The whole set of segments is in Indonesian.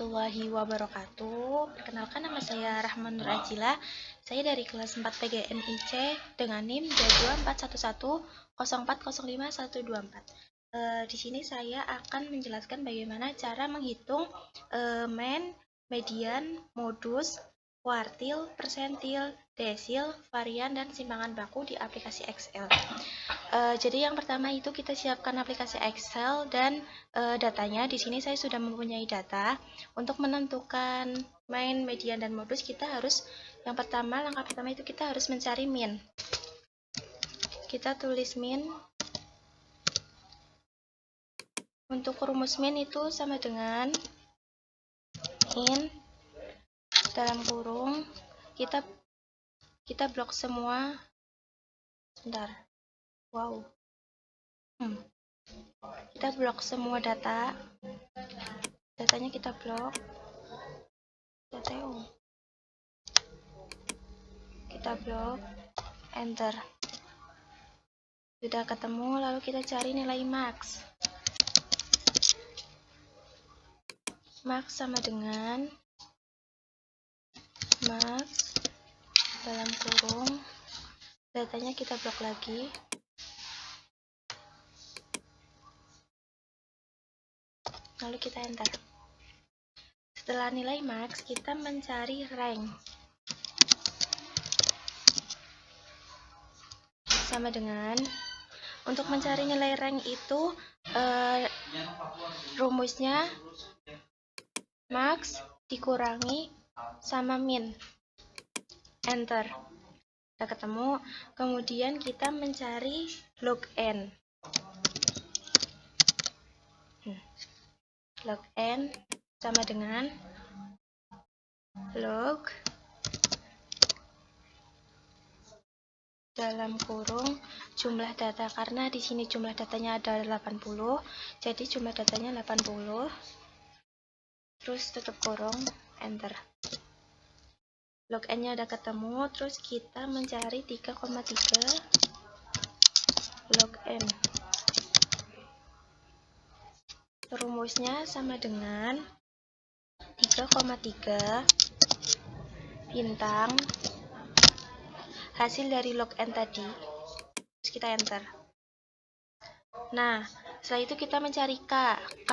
warahmatullahi wabarakatuh. Perkenalkan, nama saya Rahman Nur Ajila. Saya dari kelas 4 PGNIC dengan NIM 24110405124. Di sini saya akan menjelaskan bagaimana cara menghitung main, median, modus, kuartil, persentil, desil, varian, dan simpangan baku di aplikasi Excel. Jadi yang pertama itu kita siapkan aplikasi Excel dan datanya. Di sini saya sudah mempunyai data. Untuk menentukan main, median, dan modus, kita harus langkah pertama itu kita harus mencari min. Kita tulis min. Untuk rumus min itu sama dengan in dalam kurung kita blok semua. Sebentar. Wow. Kita blok semua datanya kita blok. Kita blok, enter. Sudah ketemu, lalu kita cari nilai max. Max sama dengan max dalam kurung, datanya kita blok lagi. Lalu kita enter. Setelah nilai max, kita mencari rank. Sama dengan, untuk mencari nilai rank itu rumusnya max dikurangi sama min. Enter. Sudah ketemu. Kemudian kita mencari log n. Log n sama dengan log dalam kurung jumlah data, karena di sini jumlah datanya ada 80, jadi jumlah datanya 80. Terus tutup kurung, enter. Log n-nya udah ketemu, terus kita mencari 3,3 log n. Rumusnya sama dengan 3,3 bintang hasil dari log n tadi. Terus kita enter. Nah, setelah itu kita mencari K. K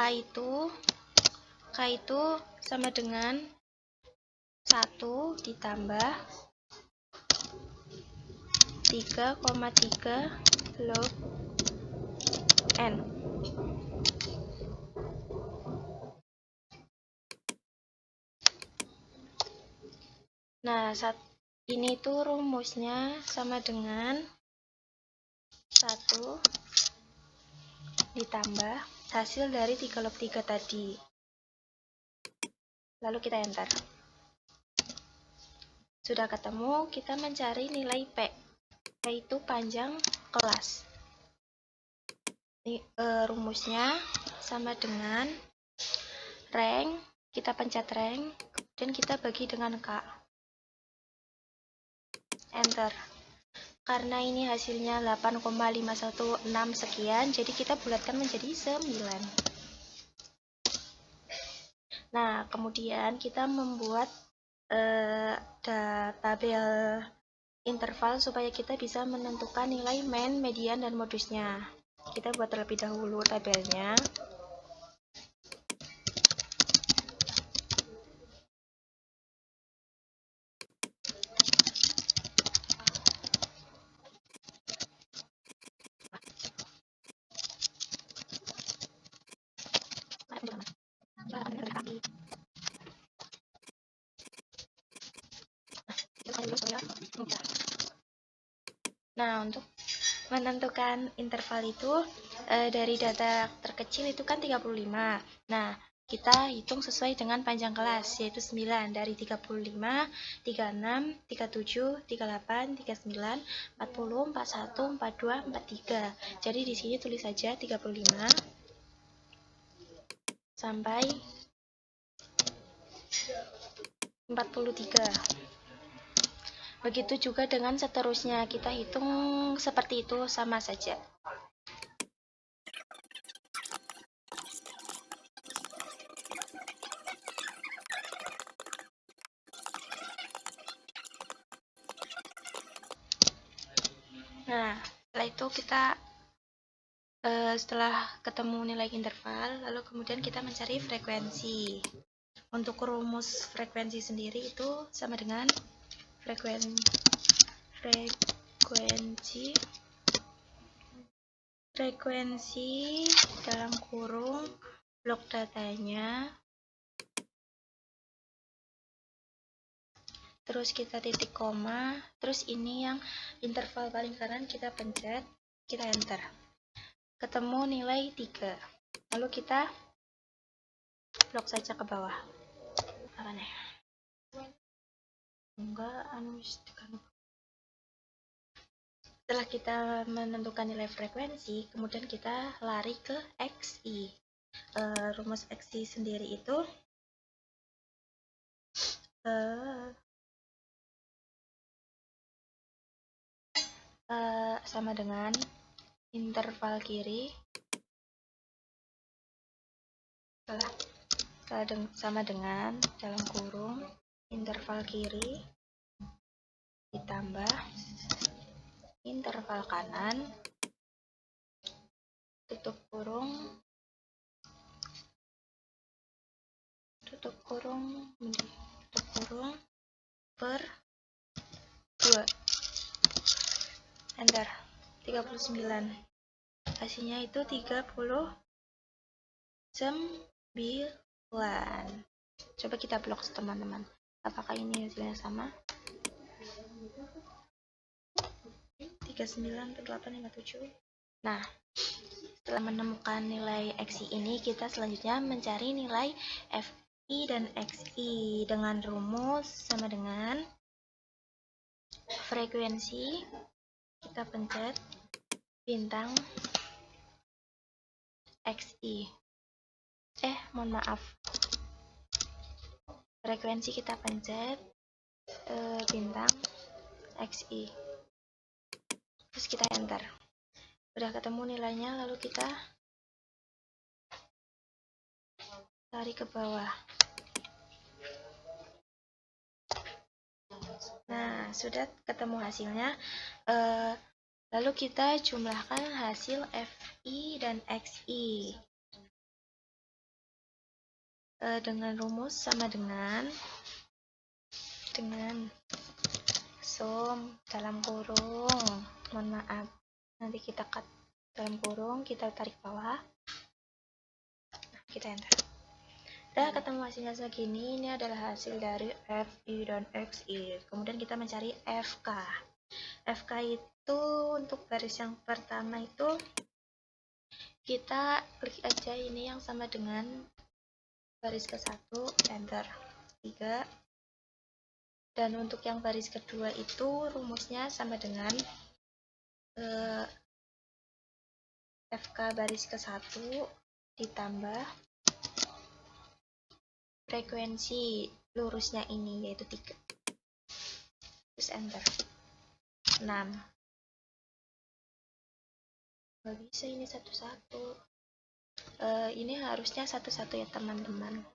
itu sama dengan 1 ditambah 3,3 log n. Nah, ini tuh rumusnya sama dengan 1 ditambah hasil dari 3 log 3 tadi. Lalu kita enter. Sudah ketemu, kita mencari nilai P, yaitu panjang kelas. Rumusnya sama dengan rank, kita pencet rank, dan kita bagi dengan K. Enter. Karena ini hasilnya 8,516 sekian, jadi kita bulatkan menjadi 9. Nah, kemudian kita membuat tabel interval supaya kita bisa menentukan nilai main, median, dan modusnya. Kita buat terlebih dahulu tabelnya. Nah, untuk menentukan interval itu dari data terkecil itu kan 35. Nah, kita hitung sesuai dengan panjang kelas, yaitu 9. Dari 35, 36, 37, 38, 39, 40, 41, 42, 43. Jadi di sini tulis saja 35 sampai 43. Begitu juga dengan seterusnya, kita hitung seperti itu, sama saja. Nah, setelah itu kita setelah ketemu nilai interval, lalu kemudian kita mencari frekuensi. Untuk rumus frekuensi sendiri itu sama dengan frekuensi dalam kurung blok datanya, terus kita titik koma, terus ini yang interval paling kanan kita pencet, kita enter, ketemu nilai 3, lalu kita blok saja ke bawah. Apa nih? Enggak, setelah kita menentukan nilai frekuensi, kemudian kita lari ke XI. Rumus XI sendiri itu sama dengan interval kiri sama dengan dalam kurung interval kiri ditambah interval kanan tutup kurung per 2, enter, 39, hasilnya itu 39. Coba kita blok teman-teman, apakah ini hasilnya sama? 39 per 857. Nah, setelah menemukan nilai XI ini, kita selanjutnya mencari nilai FI dan XI dengan rumus sama dengan frekuensi, kita pencet bintang XI. Mohon maaf. Frekuensi kita pencet bintang XI. Terus kita enter. Udah ketemu nilainya, lalu kita tarik ke bawah. Nah, sudah ketemu hasilnya. Lalu kita jumlahkan hasil FI dan XI dengan rumus sama dengan sum dalam kurung, mohon maaf, nanti kita cut dalam kurung, kita tarik bawah, kita enter. Udah ketemu hasilnya segini. Ini adalah hasil dari FI dan XI. Kemudian kita mencari FK. FK itu untuk baris yang pertama itu kita klik aja ini yang sama dengan baris ke-1, enter, 3. Dan untuk yang baris kedua itu rumusnya sama dengan FK baris ke-1 ditambah frekuensi lurusnya ini yaitu 3. Terus enter. 6. Gak bisa ini satu-satu. Ini harusnya satu-satu ya teman-teman.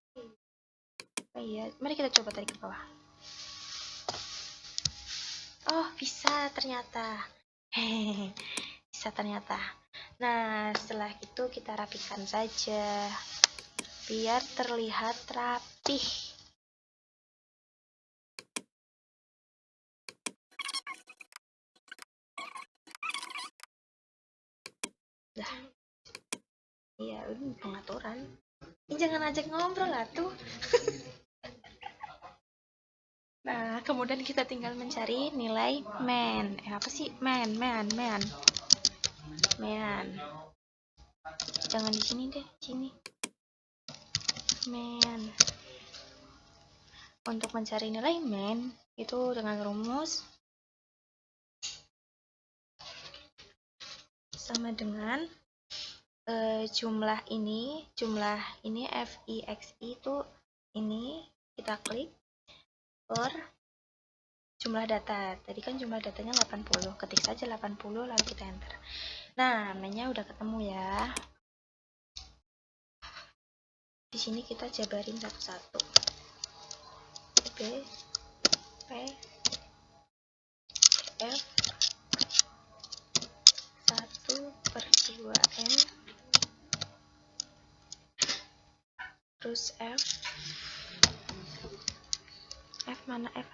Oh iya, mari kita coba tarik ke bawah. Oh, bisa ternyata. Bisa ternyata. Nah, setelah itu kita rapikan saja biar terlihat rapih. Nah, iya, ini pengaturan. Ini jangan ajak ngobrol lah tuh. Nah, kemudian kita tinggal mencari nilai man. Apa sih man? Jangan di sini deh, sini. Man. Untuk mencari nilai man itu dengan rumus sama dengan jumlah ini FI/XI itu ini kita klik per jumlah data. Tadi kan jumlah datanya 80, ketik saja 80 lalu kita enter. Nah, mainnya udah ketemu ya. Di sini kita jabarin satu-satu. B, P, F, terus F mana F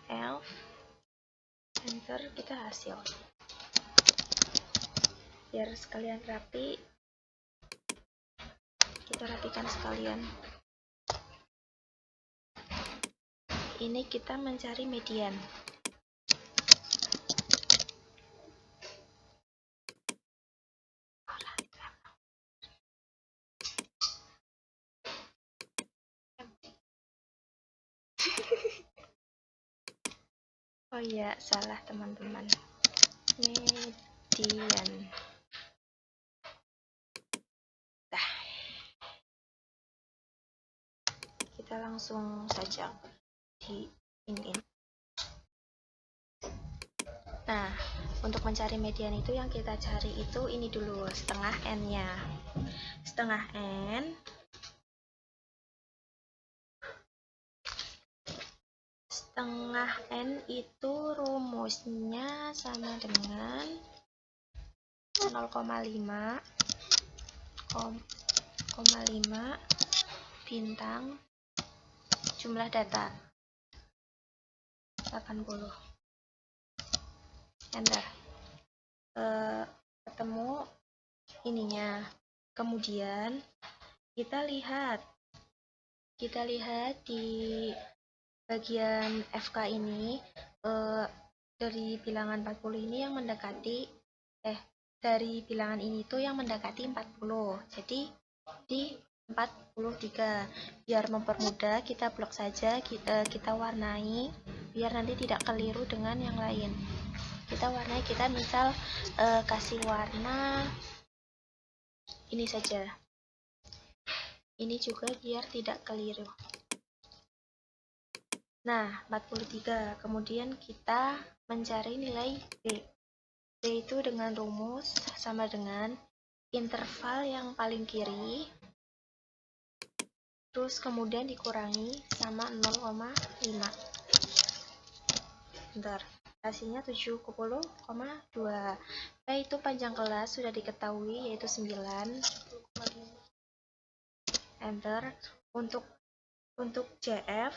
L, enter, kita hasil. Biar sekalian rapi, kita rapikan sekalian. Ini kita mencari median. Oh iya, salah teman-teman. Median. Nah, kita langsung saja di ini. Nah, untuk mencari median itu yang kita cari itu ini dulu, setengah n-nya. Setengah n itu rumusnya sama dengan 0,5 bintang jumlah data 80. Enter. Ketemu ininya. Kemudian kita lihat di bagian FK ini, dari bilangan 40 ini yang mendekati dari bilangan ini tuh yang mendekati 40. Jadi di 43. Biar mempermudah, kita blok saja, kita warnai biar nanti tidak keliru dengan yang lain. Kita warnai, kita misal kasih warna ini saja. Ini juga biar tidak keliru. Nah, 43. Kemudian kita mencari nilai B. B itu dengan rumus sama dengan interval yang paling kiri, terus kemudian dikurangi sama 0,5. Bentar, hasilnya 70,2. B itu panjang kelas sudah diketahui, yaitu 9. Enter. Untuk JF,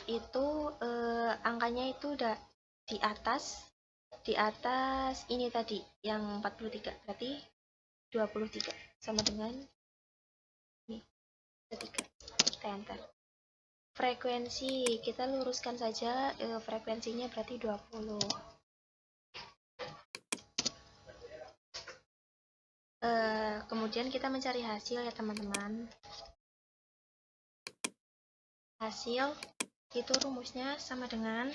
itu angkanya itu udah di atas ini tadi yang 43, berarti 23 sama dengan ini 3. Kita enter. Frekuensi kita luruskan saja, frekuensinya berarti 20. Kemudian kita mencari hasil ya teman-teman. Hasil itu rumusnya sama dengan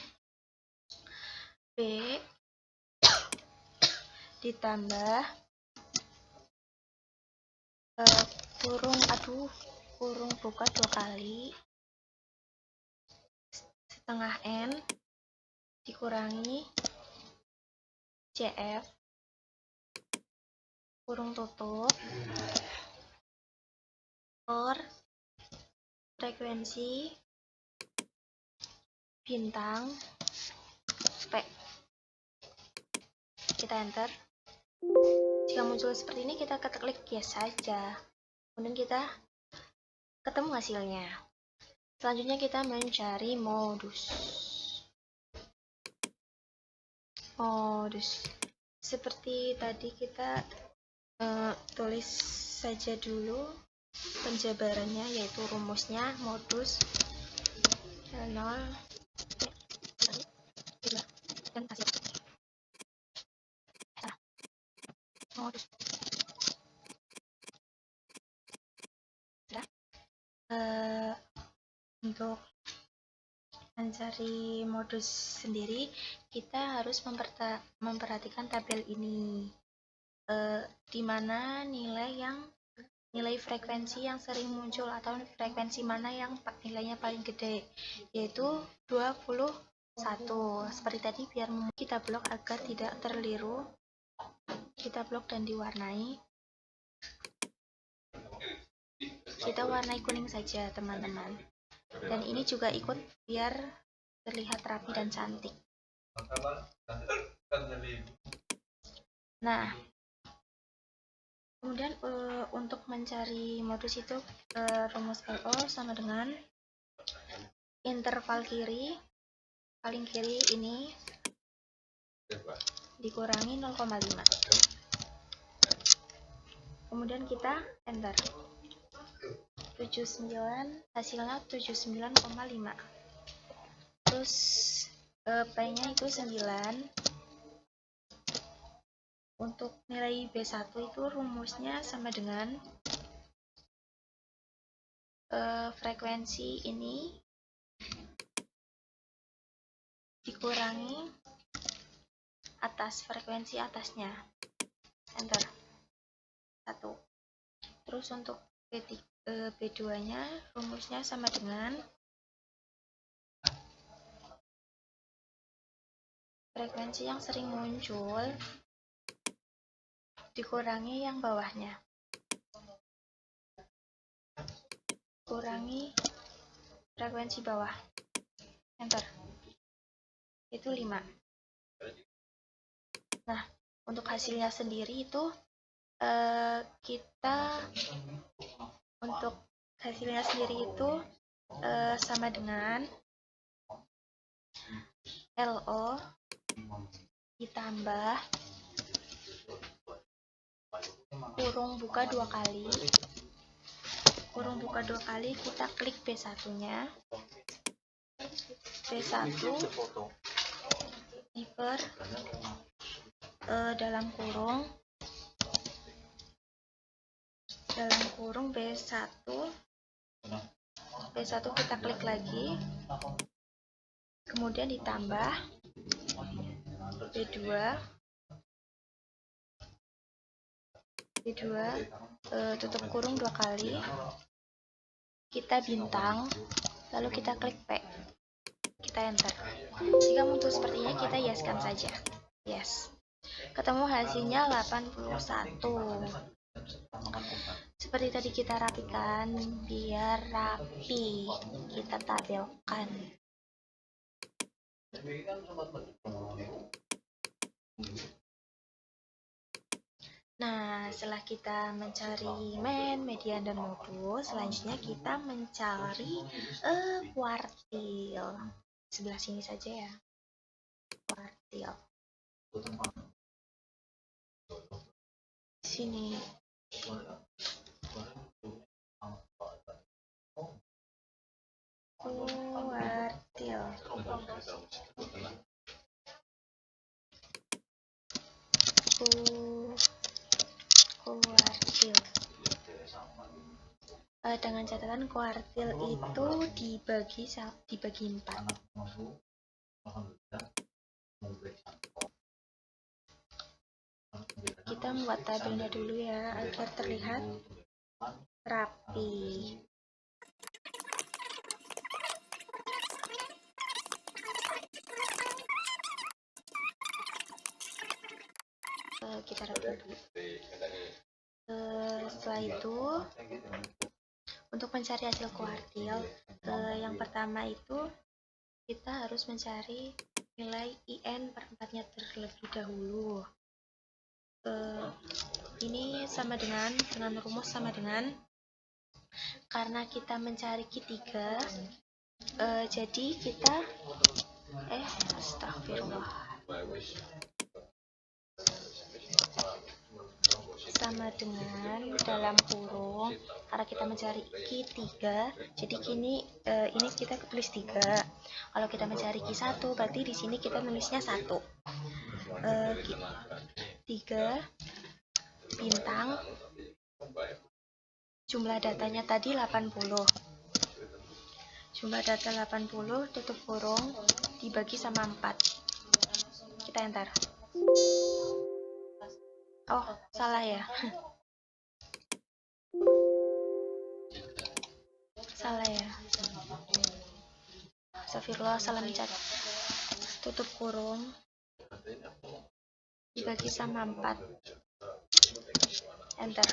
B ditambah kurung buka 2 kali setengah n dikurangi CF kurung tutup per frekuensi bintang P. Kita enter. Jika muncul seperti ini, kita klik yes saja. Kemudian kita ketemu hasilnya. Selanjutnya kita mencari modus. Seperti tadi kita tulis saja dulu penjabarannya, yaitu rumusnya modus 0 dan hasil modus. Untuk mencari modus sendiri, kita harus memperhatikan tabel ini, di mana nilai frekuensi yang sering muncul atau frekuensi mana yang nilainya paling gede, yaitu 21. Seperti tadi, biar kita blok agar tidak terliru, kita blok dan diwarnai. Kita warnai kuning saja teman-teman, dan ini juga ikut biar terlihat rapi dan cantik. Nah, kemudian untuk mencari modus itu rumus LO sama dengan interval kiri, paling kiri ini dikurangi 0,5. Kemudian kita enter. 79, hasilnya 79,5. Terus P-nya itu 9. Untuk nilai B1 itu rumusnya sama dengan frekuensi ini dikurangi atas frekuensi atasnya. Enter. 1. Terus untuk B2-nya rumusnya sama dengan frekuensi yang sering muncul dikurangi yang bawahnya. Kurangi frekuensi bawah. Enter. Itu 5. Nah, untuk hasilnya sendiri itu untuk hasilnya sendiri itu sama dengan LO ditambah kurung buka 2 kali. Kurung buka 2 kali, kita klik B1-nya. B1 diper dalam kurung B1 kita klik lagi, kemudian ditambah B2 tutup kurung 2 kali, kita bintang, lalu kita klik P, kita enter. Jika muncul seperti ini, kita yeskan saja. Yes. Ketemu hasilnya 81. Seperti tadi kita rapikan biar rapi, kita tabelkan. Nah, setelah kita mencari mean, median, dan modus, selanjutnya kita mencari kuartil. Sebelah sini saja ya. Kuartil. Sini. Kuartil. Kuartil. Dengan catatan kuartil itu dibagi 4. Kita membuat tabelnya dulu ya agar terlihat rapi. Kita rapikan dulu. Setelah itu, untuk mencari hasil kuartil, yang pertama itu kita harus mencari nilai IN per 4-nya terlebih dahulu. Ini sama dengan rumus sama dengan, karena kita mencari Q3, jadi kita astagfirullah, sama dengan dalam kurung, karena kita mencari Q3, jadi ini kita tulis 3. Kalau kita mencari Q1, berarti di sini kita nulisnya 1. 3 bintang, jumlah datanya tadi 80. Jumlah data 80 tutup kurung dibagi sama 4. Kita enter. Oh, salah ya. Salah ya. Astagfirullah, salah mencat. Tutup kurung dibagi sama 4. Enter.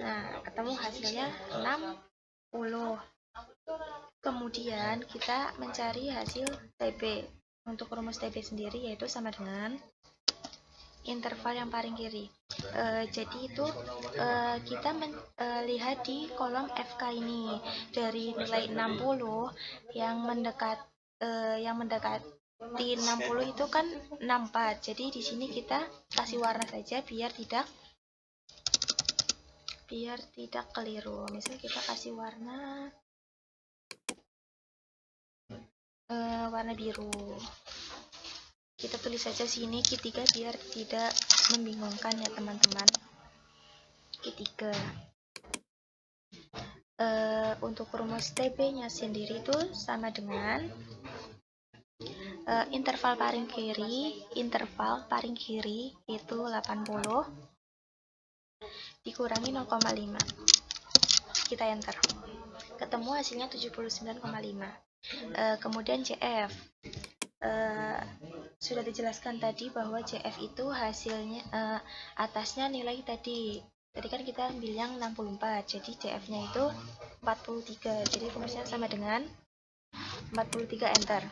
Nah, ketemu hasilnya 60. Kemudian kita mencari hasil TB. Untuk rumus TB sendiri yaitu sama dengan interval yang paling kiri. Jadi itu kita lihat di kolom FK ini dari nilai 60 yang mendekati 60 itu kan 64. Jadi di sini kita kasih warna saja biar tidak keliru. Misal kita kasih warna biru. Kita tulis saja sini Q3 biar tidak membingungkan ya teman-teman. Q3. Untuk rumus TB-nya sendiri itu sama dengan interval paling kiri itu 80 dikurangi 0,5. Kita enter. Ketemu hasilnya 79,5. Kemudian CF. Sudah dijelaskan tadi bahwa CF itu hasilnya atasnya nilai tadi kan kita ambil yang 64, jadi CF-nya itu 43, jadi rumusnya sama dengan 43, enter.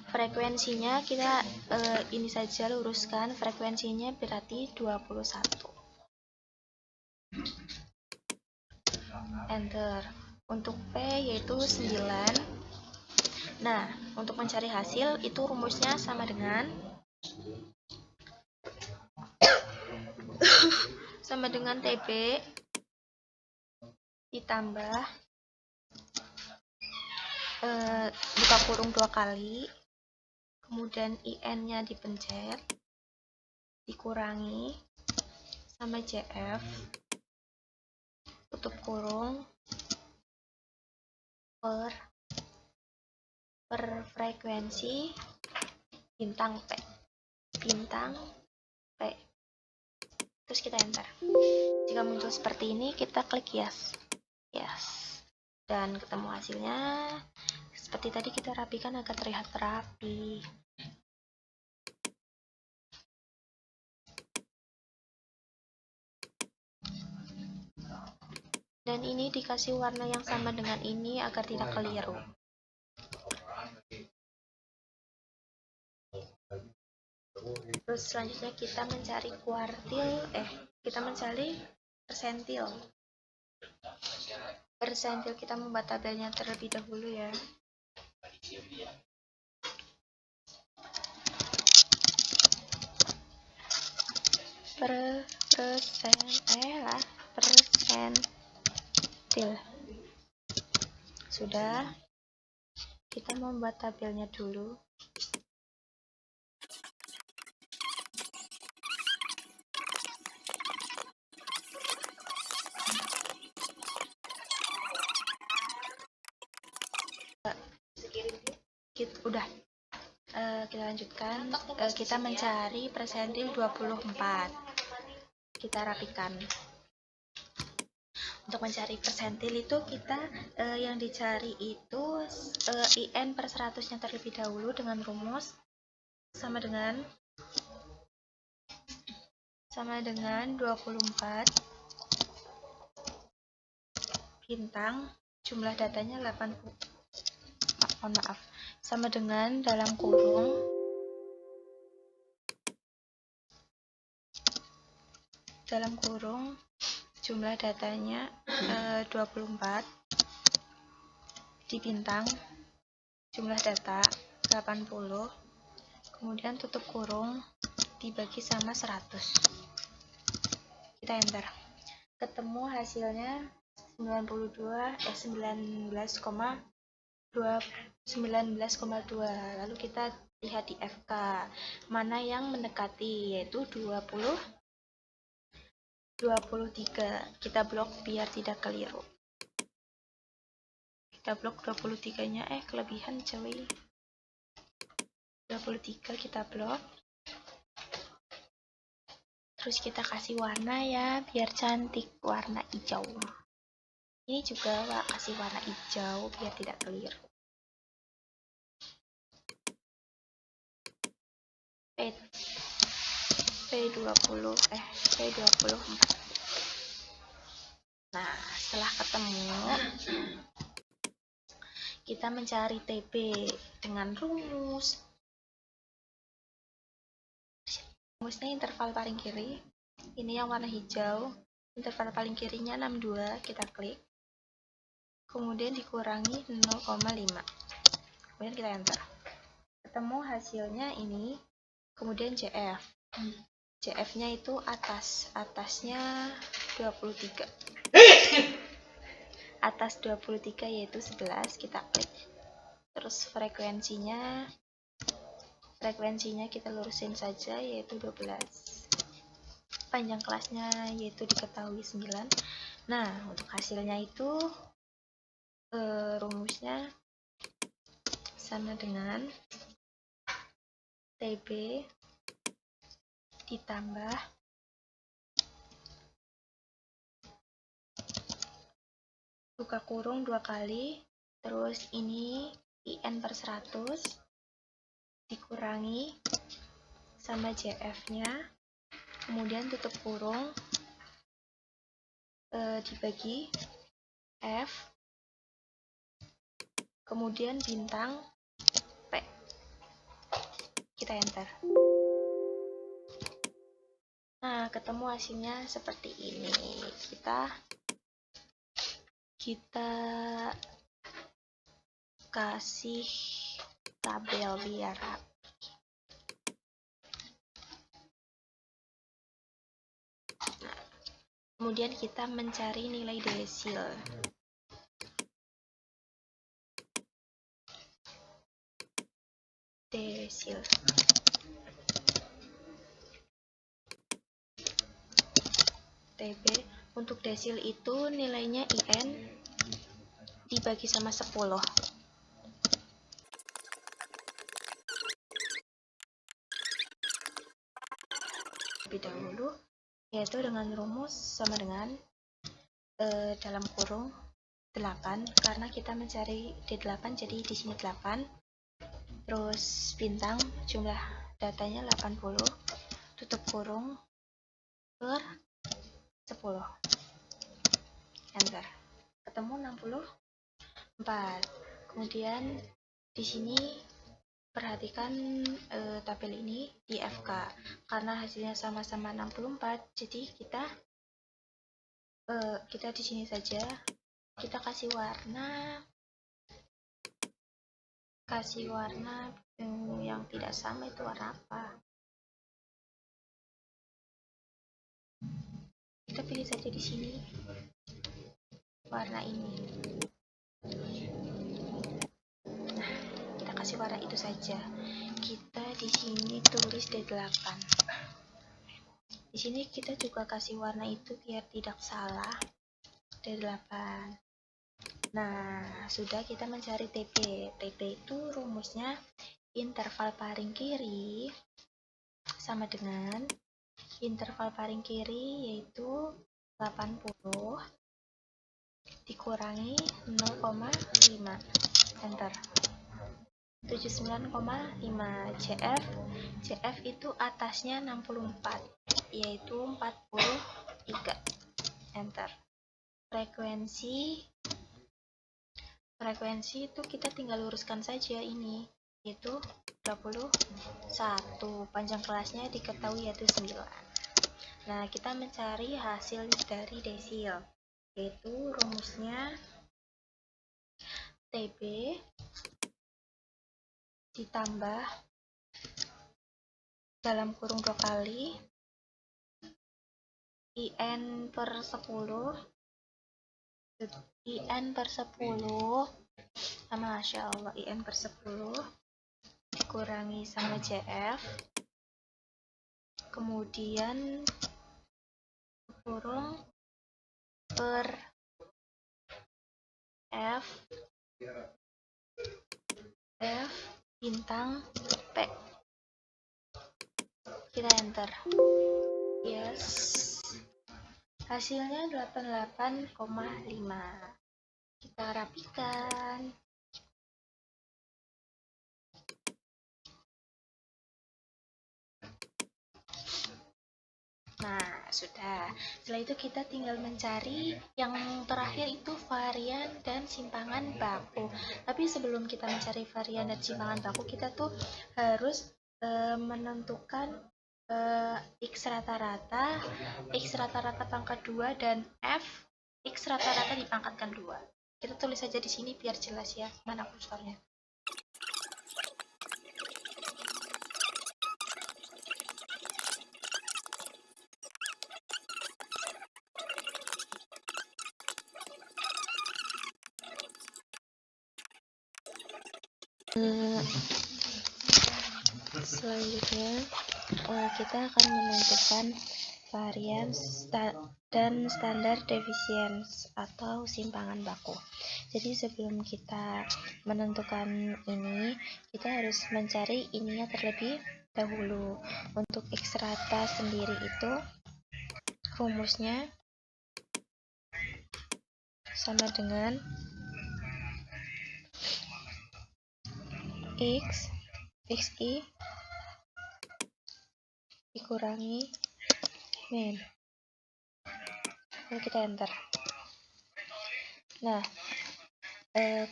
Frekuensinya kita ini saja luruskan, frekuensinya berarti 21, enter. Untuk P yaitu 9. Nah, untuk mencari hasil itu rumusnya sama dengan TB ditambah buka kurung 2 kali, kemudian IN-nya dipencet, dikurangi sama CF, tutup kurung, per frekuensi bintang P. Terus kita enter. Jika muncul seperti ini, kita klik yes. Dan ketemu hasilnya. Seperti tadi kita rapikan agar terlihat rapi. Dan ini dikasih warna yang sama dengan ini agar tidak keliru. Terus selanjutnya kita mencari persentil. Kita membuat tabelnya terlebih dahulu ya. Persentil. Sudah. Kita membuat tabelnya dulu. Kita lanjutkan. Kita mencari persentil 24. Kita rapikan. Untuk mencari persentil itu kita yang dicari itu IN per 100-nya terlebih dahulu dengan rumus sama dengan 24 bintang, jumlah datanya 80. Sama dengan dalam kurung jumlah datanya 24 di bintang, jumlah data 80, kemudian tutup kurung dibagi sama 100. Kita enter. Ketemu hasilnya 19,2. Lalu kita lihat di FK mana yang mendekati, yaitu 23. Kita blok biar tidak keliru. Kita blok 23-nya, kelebihan coy. 23 kita blok. Terus kita kasih warna ya, biar cantik, warna hijau. Ini juga kasih warna hijau biar tidak keliru. P24. Nah, setelah ketemu, kita mencari TB dengan rumus Rumusnya interval paling kiri. Ini yang warna hijau. Interval paling kirinya 62, kita klik. Kemudian dikurangi 0,5. Kemudian kita enter. Ketemu hasilnya ini. Kemudian CF. CF-nya itu atasnya 23. Atas 23 yaitu 11, kita klik. Terus frekuensinya kita lurusin saja yaitu 12. Panjang kelasnya yaitu diketahui 9. Nah, untuk hasilnya itu rumusnya sama dengan TB ditambah buka kurung 2 kali, terus ini IN per 100 dikurangi sama JF-nya, kemudian tutup kurung, dibagi F, kemudian bintang P. Kita enter. Nah, ketemu hasilnya seperti ini. Kita kasih tabel biar rapi. Nah, kemudian kita mencari nilai desil. TB untuk desil itu nilainya IN dibagi sama 10. Lebih dahulu yaitu dengan rumus sama dengan dalam kurung 8, karena kita mencari D8 jadi di sini 8. Terus bintang jumlah datanya 80, tutup kurung per 10. Enter. Ketemu 64. Kemudian di sini perhatikan tabel ini di FK karena hasilnya sama-sama 64, jadi kita di sini saja kita kasih warna yang tidak sama. Itu warna apa? Kita pilih saja di sini warna ini. Nah, kita kasih warna itu saja. Kita di sini tulis D8. Di sini kita juga kasih warna itu biar tidak salah. D8. Nah, sudah, kita mencari TP. TP itu rumusnya interval paling kiri sama dengan interval paling kiri yaitu 80 dikurangi 0,5. Enter. 79,5. CF itu atasnya 64 yaitu 43. Enter. Frekuensi itu kita tinggal luruskan saja ini, yaitu 21. Panjang kelasnya diketahui yaitu 9. Nah, kita mencari hasil dari desil, yaitu rumusnya TB ditambah dalam kurung 2 kali IN per 10 sama Masya Allah IN per 10 dikurangi sama JF, kemudian kurung per F bintang P. Kita enter. Yes, hasilnya 88,5. Kita rapikan. Nah, sudah. Setelah itu kita tinggal mencari yang terakhir itu varian dan simpangan baku. Tapi sebelum kita mencari varian dan simpangan baku, kita tuh harus menentukan X rata-rata, X rata-rata pangkat 2, dan F X rata-rata dipangkatkan 2. Kita tulis saja di sini biar jelas ya mana kursornya. Selanjutnya kita akan menentukan varian dan standar defisiensi atau simpangan baku. Jadi sebelum kita menentukan ini, kita harus mencari ininya terlebih dahulu. Untuk X rata sendiri itu rumusnya sama dengan XI dikurangi min. Lalu kita enter. Nah,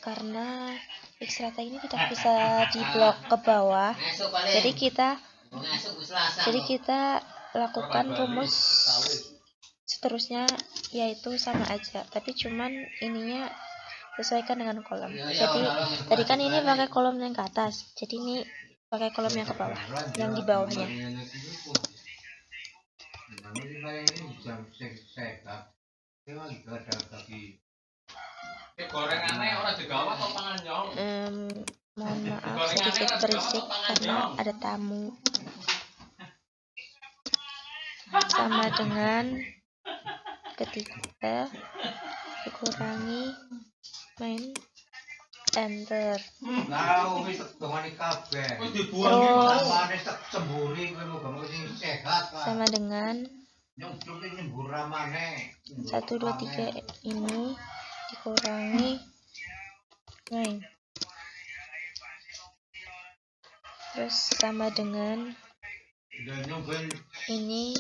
karena X rata ini tidak bisa diblok ke bawah, jadi kita lakukan rumus seterusnya, yaitu sama aja, tapi cuman ininya sesuaikan dengan kolom. Jadi tadi kan ini pakai kolom yang ke atas, jadi ini pakai kolom yang ke bawah, yang di bawahnya. Mohon maaf sedikit berisik karena ada tamu. Sama dengan ketiga dikurangi min, enter. Terus sama dengan 1, 2, 3 ini dikurangi min. Terus sama dengan ini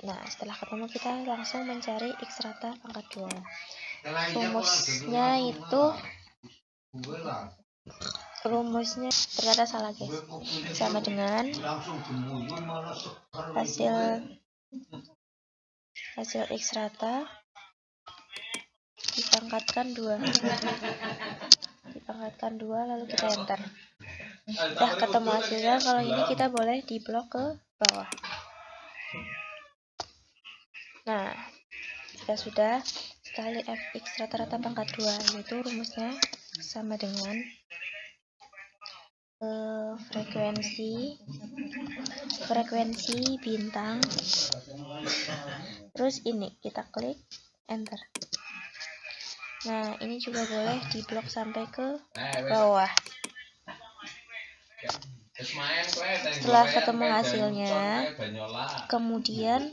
Nah, setelah ketemu kita langsung mencari X rata pangkat 2. Rumusnya ternyata salah guys. Sama dengan hasil X rata dipangkatkan 2. Lalu kita enter. Udah ketemu hasilnya. Kalau ini kita boleh diblok ke bawah. Nah, jika sudah, sekali Fx rata-rata pangkat 2, yaitu rumusnya sama dengan frekuensi bintang. Terus ini kita klik enter. Nah, ini juga boleh diblok sampai ke bawah. Setelah ketemu hasilnya, kemudian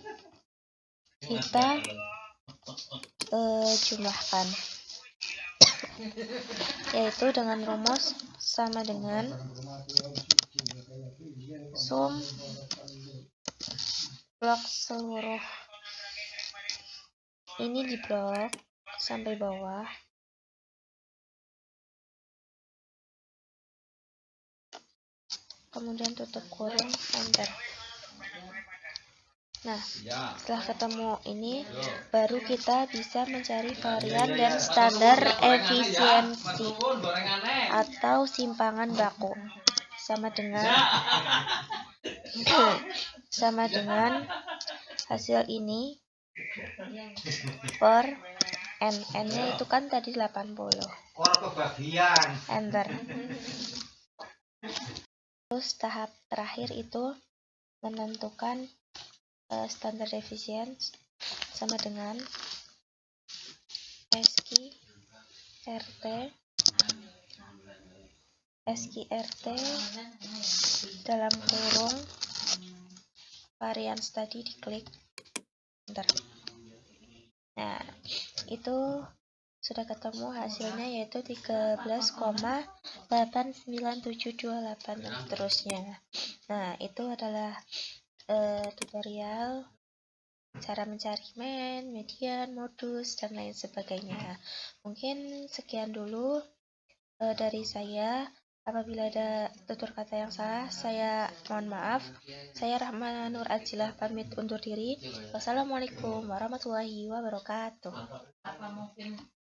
kita jumlahkan, yaitu dengan rumus sama dengan sum blok seluruh. Ini diblok sampai bawah. Kemudian tutup kurung, enter. Nah, setelah ketemu ini, baru kita bisa mencari varian dan standar efisiensi atau simpangan baku. Sama dengan hasil ini per n. N-nya itu kan tadi 80. Enter. Terus tahap terakhir itu menentukan standar efisiensi sama dengan SQRT dalam kurung varian tadi diklik enter. Nah, itu sudah ketemu hasilnya, yaitu 13,89728 dan seterusnya. Nah, itu adalah tutorial cara mencari main, median, modus, dan lain sebagainya. Mungkin sekian dulu dari saya. Apabila ada tutur kata yang salah, saya mohon maaf. Saya Rahma Nur Ajilah pamit undur diri. Wassalamualaikum warahmatullahi wabarakatuh.